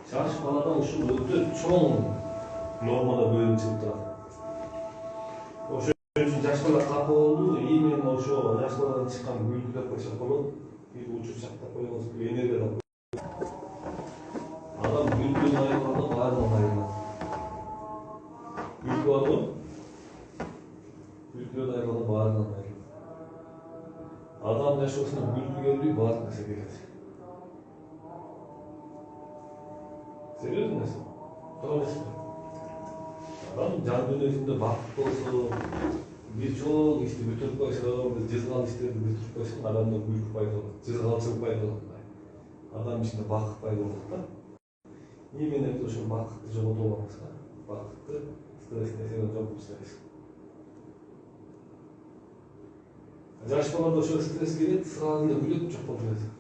жаш балада ушул өтө чоң нормада бөлүнүп чыгып турат. Ошон үчүн жаш бала капа болду, именно ошо жаш баладан чыккан күлкү деп койсок болот, бир учурчак деп коебуз, энергия деп коебуз. Адам күлкүдөн айырылганда баардыгынан айырылат. Күлкү бар го? Күлкүдөн айырылганда баардыгынан айырылат. Адам жашоосуна күлкү келбей баардык нерсе келет. Серьезно нерсе? Туурабы? Адам жан дүйнөсүндө бакыт болсо, бир чоң ишти бүтүрүп койсо, бир жызган иштерди бүтүрүп койсо, адамда күлкү пайда болот, жызгалчылык пайда болот. Адам ичинде бакыт пайда болот да. Именно ошо бакытты жоготуп алабыз да. Бакытты стресстен жоготуп тастайбыз. Жаш балада ошо стресс келет, сразу эле күлөт, жок болуп кетет.